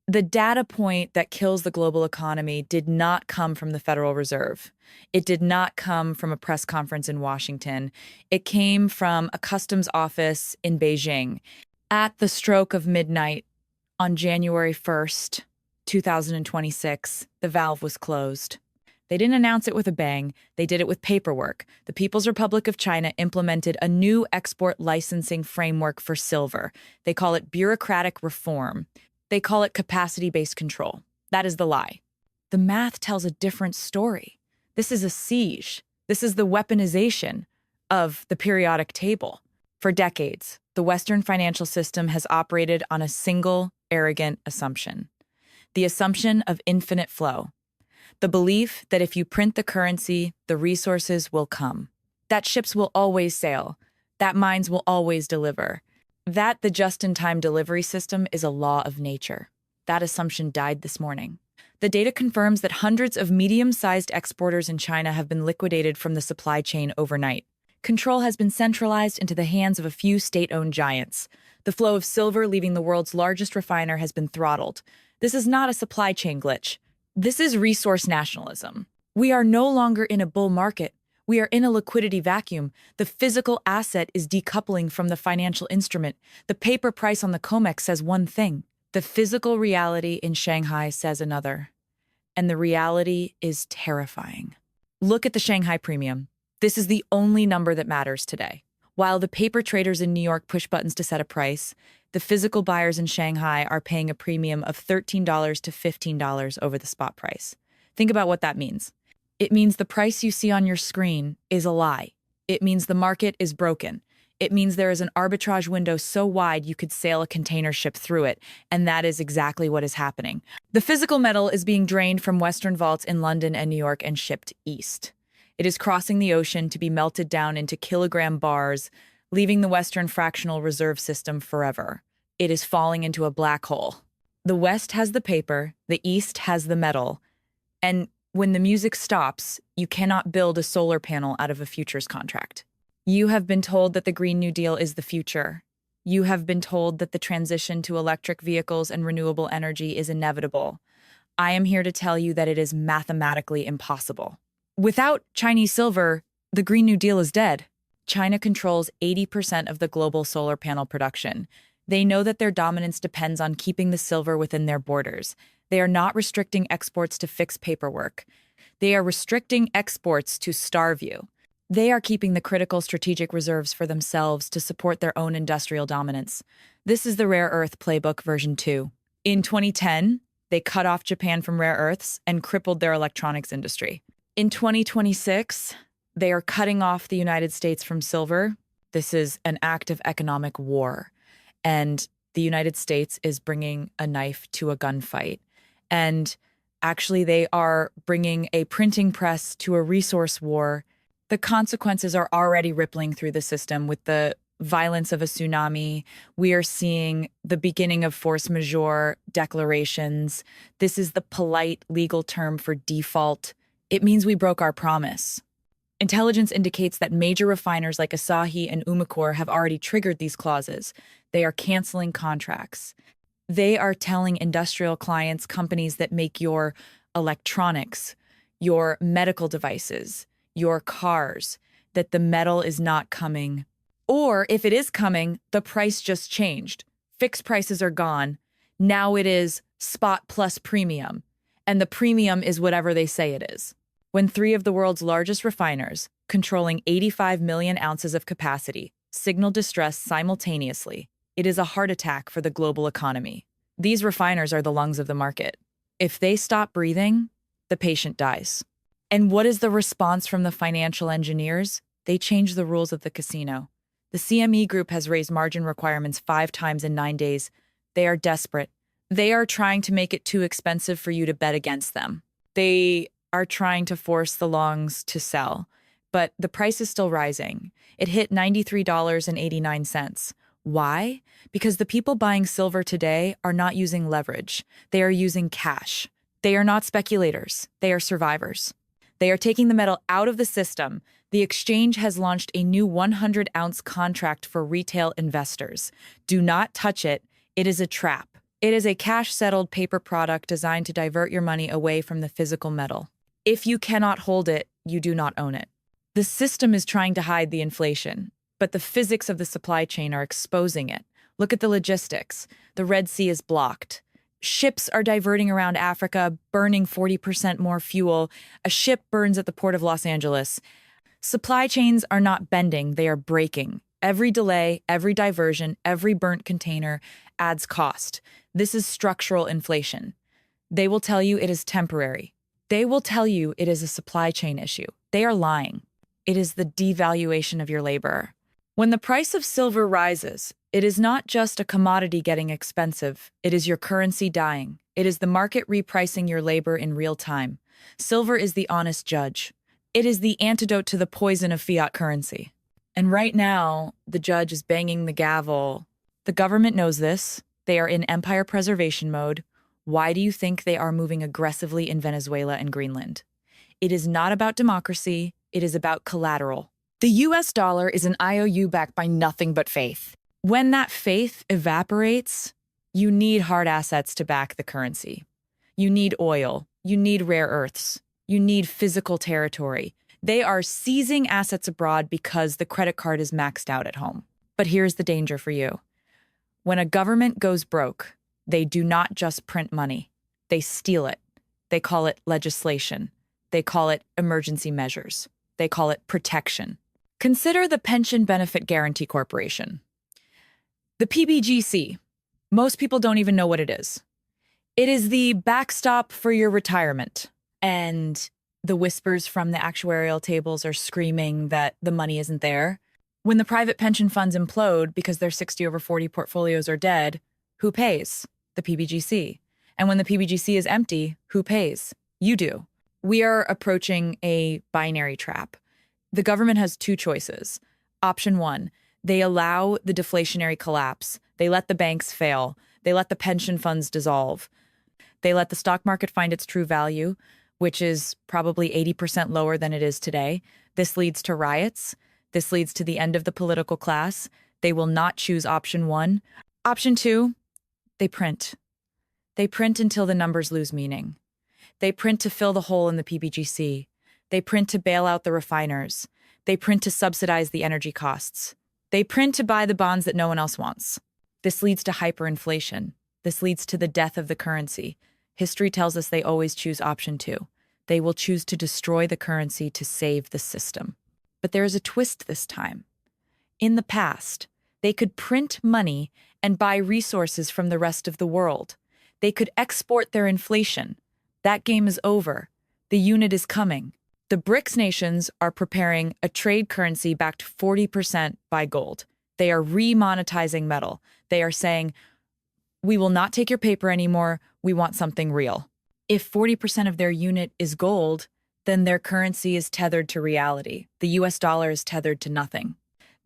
The data point that kills the global economy did not come from the Federal Reserve. It did not come from a press conference in Washington. It came from a customs office in Beijing. At the stroke of midnight on January 1st, 2026, the valve was closed. They didn't announce it with a bang, they did it with paperwork. The People's Republic of China implemented a new export licensing framework for silver. They call it bureaucratic reform. They call it capacity-based control. That is the lie. The math tells a different story. This is a siege. This is the weaponization of the periodic table. For decades, the Western financial system has operated on a single, arrogant assumption. The assumption of infinite flow. The belief that if you print the currency, the resources will come. That ships will always sail. That mines will always deliver. That the just-in-time delivery system is a law of nature. That assumption died this morning. The data confirms that hundreds of medium-sized exporters in China have been liquidated from the supply chain overnight. Control has been centralized into the hands of a few state-owned giants. The flow of silver leaving the world's largest refiner has been throttled. This is not a supply chain glitch. This is resource nationalism. We are no longer in a bull market. We are in a liquidity vacuum. The physical asset is decoupling from the financial instrument. The paper price on the COMEX says one thing. The physical reality in Shanghai says another. And the reality is terrifying. Look at the Shanghai premium. This is the only number that matters today. While the paper traders in New York push buttons to set a price, the physical buyers in Shanghai are paying a premium of $13 to $15 over the spot price. Think about what that means. It means the price you see on your screen is a lie. It means the market is broken. It means there is an arbitrage window so wide you could sail a container ship through it, and that is exactly what is happening. The physical metal is being drained from Western vaults in London and New York and shipped east. It is crossing the ocean to be melted down into kilogram bars, leaving the Western fractional reserve system forever. It is falling into a black hole. The West has the paper, the East has the metal, and when the music stops, you cannot build a solar panel out of a futures contract. You have been told that the Green New Deal is the future. You have been told that the transition to electric vehicles and renewable energy is inevitable. I am here to tell you that it is mathematically impossible. Without Chinese silver, the Green New Deal is dead. China controls 80% of the global solar panel production. They know that their dominance depends on keeping the silver within their borders. They are not restricting exports to fix paperwork. They are restricting exports to starve you. They are keeping the critical strategic reserves for themselves to support their own industrial dominance. This is the rare earth playbook version 2. In 2010, they cut off Japan from rare earths and crippled their electronics industry. In 2026, they are cutting off the United States from silver. This is an act of economic war. And the United States is bringing a knife to a gunfight. And actually, they are bringing a printing press to a resource war. The consequences are already rippling through the system with the violence of a tsunami. We are seeing the beginning of force majeure declarations. This is the polite legal term for default. It means we broke our promise. Intelligence indicates that major refiners like Asahi and Umicore have already triggered these clauses. They are canceling contracts. They are telling industrial clients, companies that make your electronics, your medical devices, your cars, that the metal is not coming. Or if it is coming, the price just changed. Fixed prices are gone. Now it is spot plus premium. And the premium is whatever they say it is. When 3 of the world's largest refiners, controlling 85 million ounces of capacity, signal distress simultaneously, it is a heart attack for the global economy. These refiners are the lungs of the market. If they stop breathing, the patient dies. And what is the response from the financial engineers? They change the rules of the casino. The CME Group has raised margin requirements 5 times in 9 days. They are desperate. They are trying to make it too expensive for you to bet against them. They are trying to force the longs to sell, but the price is still rising. It hit $93.89. Why? Because the people buying silver today are not using leverage. They are using cash. They are not speculators. They are survivors. They are taking the metal out of the system. The exchange has launched a new 100-ounce contract for retail investors. Do not touch it. It is a trap. It is a cash-settled paper product designed to divert your money away from the physical metal. If you cannot hold it, you do not own it. The system is trying to hide the inflation, but the physics of the supply chain are exposing it. Look at the logistics. The Red Sea is blocked. Ships are diverting around Africa, burning 40% more fuel. A ship burns at the port of Los Angeles. Supply chains are not bending, they are breaking. Every delay, every diversion, every burnt container adds cost. This is structural inflation. They will tell you it is temporary. They will tell you it is a supply chain issue. They are lying. It is the devaluation of your labor. When the price of silver rises, it is not just a commodity getting expensive. It is your currency dying. It is the market repricing your labor in real time. Silver is the honest judge. It is the antidote to the poison of fiat currency. And right now, the judge is banging the gavel. The government knows this. They are in empire preservation mode. Why do you think they are moving aggressively in Venezuela and Greenland? It is not about democracy. It is about collateral. The US dollar is an IOU backed by nothing but faith. When that faith evaporates, you need hard assets to back the currency. You need oil. You need rare earths. You need physical territory. They are seizing assets abroad because the credit card is maxed out at home. But here's the danger for you. When a government goes broke, they do not just print money. They steal it. They call it legislation. They call it emergency measures. They call it protection. Consider the Pension Benefit Guaranty Corporation. The PBGC. Most people don't even know what it is. It is the backstop for your retirement. And the whispers from the actuarial tables are screaming that the money isn't there. When the private pension funds implode because their 60/40 portfolios are dead, who pays? The PBGC. And when the PBGC is empty, who pays? You do. We are approaching a binary trap. The government has two choices. Option one, they allow the deflationary collapse. They let the banks fail. They let the pension funds dissolve. They let the stock market find its true value, which is probably 80% lower than it is today. This leads to riots. This leads to the end of the political class. They will not choose option one. Option two, they print. They print until the numbers lose meaning. They print to fill the hole in the PBGC. They print to bail out the refiners. They print to subsidize the energy costs. They print to buy the bonds that no one else wants. This leads to hyperinflation. This leads to the death of the currency. History tells us they always choose option two. They will choose to destroy the currency to save the system. But there is a twist this time. In the past, they could print money and buy resources from the rest of the world. They could export their inflation. That game is over. The unit is coming. The BRICS nations are preparing a trade currency backed 40% by gold. They are remonetizing metal. They are saying, we will not take your paper anymore. We want something real. If 40% of their unit is gold, then their currency is tethered to reality. The US dollar is tethered to nothing.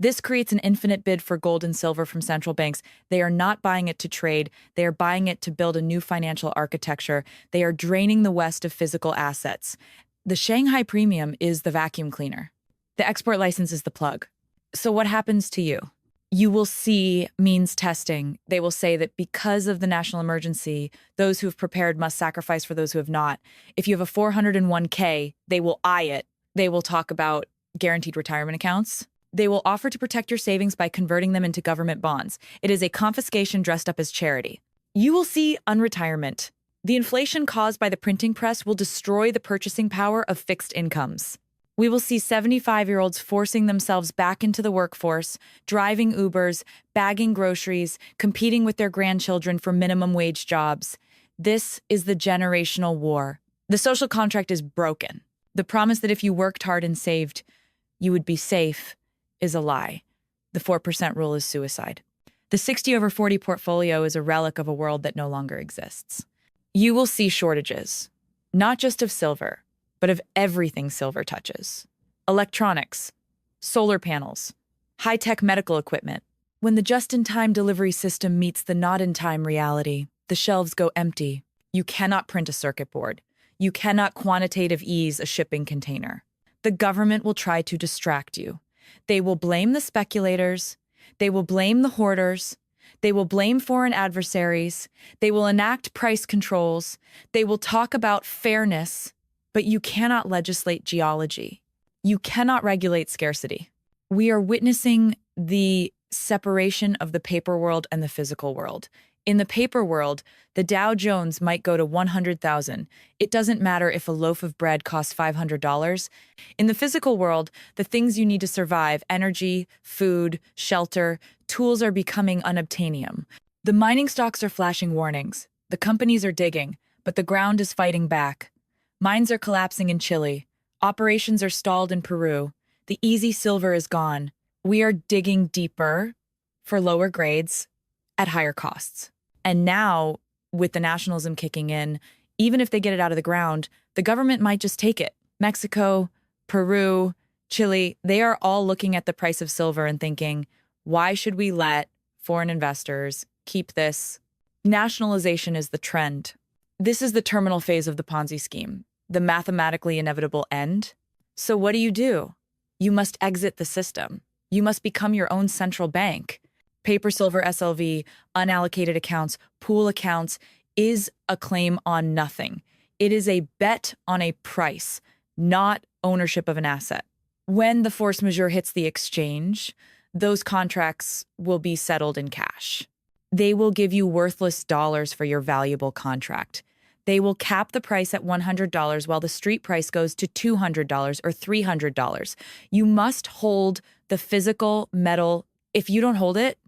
This creates an infinite bid for gold and silver from central banks. They are not buying it to trade. They are buying it to build a new financial architecture. They are draining the West of physical assets. The Shanghai premium is the vacuum cleaner. The export license is the plug. So what happens to you? You will see means testing. They will say that because of the national emergency, those who have prepared must sacrifice for those who have not. If you have a 401k, they will eye it. They will talk about guaranteed retirement accounts. They will offer to protect your savings by converting them into government bonds. It is a confiscation dressed up as charity. You will see unretirement. The inflation caused by the printing press will destroy the purchasing power of fixed incomes. We will see 75-year-olds forcing themselves back into the workforce, driving Ubers, bagging groceries, competing with their grandchildren for minimum wage jobs. This is the generational war. The social contract is broken. The promise that if you worked hard and saved, you would be safe is a lie. The 4% rule is suicide. The 60/40 portfolio is a relic of a world that no longer exists. You will see shortages, not just of silver, but of everything silver touches. Electronics, solar panels, high-tech medical equipment. When the just-in-time delivery system meets the not-in-time reality, the shelves go empty. You cannot print a circuit board. You cannot quantitative ease a shipping container. The government will try to distract you. They will blame the speculators. They will blame the hoarders. They will blame foreign adversaries. They will enact price controls. They will talk about fairness, but you cannot legislate geology. You cannot regulate scarcity. We are witnessing the separation of the paper world and the physical world. In the paper world, the Dow Jones might go to 100,000. It doesn't matter if a loaf of bread costs $500. In the physical world, the things you need to survive, energy, food, shelter, tools are becoming unobtainium. The mining stocks are flashing warnings. The companies are digging, but the ground is fighting back. Mines are collapsing in Chile. Operations are stalled in Peru. The easy silver is gone. We are digging deeper for lower grades at higher costs. And now, with the nationalism kicking in, even if they get it out of the ground, the government might just take it. Mexico, Peru, Chile, they are all looking at the price of silver and thinking, why should we let foreign investors keep this? Nationalization is the trend. This is the terminal phase of the Ponzi scheme, the mathematically inevitable end. So what do? You must exit the system. You must become your own central bank. Paper silver SLV, unallocated accounts, pool accounts is a claim on nothing. It is a bet on a price, not ownership of an asset. When the force majeure hits the exchange, those contracts will be settled in cash. They will give you worthless dollars for your valuable contract. They will cap the price at $100 while the street price goes to $200 or $300. You must hold the physical metal. If you don't hold it,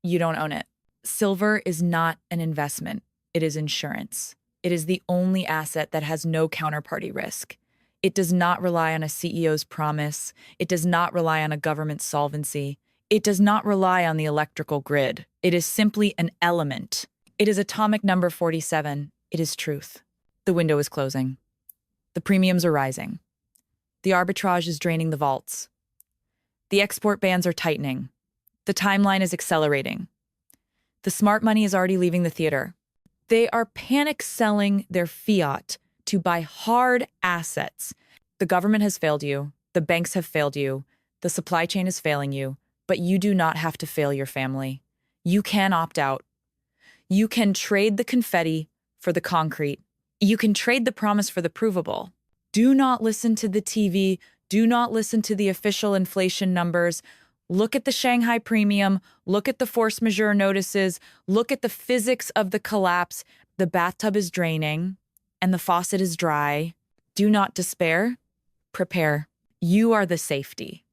you don't own it. Silver is not an investment. It is insurance. It is the only asset that has no counterparty risk. It does not rely on a CEO's promise. It does not rely on a government solvency. It does not rely on the electrical grid. It is simply an element. It is atomic number 47. It is truth. The window is closing. The premiums are rising. The arbitrage is draining the vaults. The export bans are tightening. The timeline is accelerating. The smart money is already leaving the theater. They are panic selling their fiat to buy hard assets. The government has failed you. The banks have failed you. The supply chain is failing you. But you do not have to fail your family. You can opt out. You can trade the confetti for the concrete. You can trade the promise for the provable. Do not listen to the TV. Do not listen to the official inflation numbers. Look at the Shanghai premium. Look at the force majeure notices. Look at the physics of the collapse. The bathtub is draining and the faucet is dry. Do not despair. Prepare. You are the safety.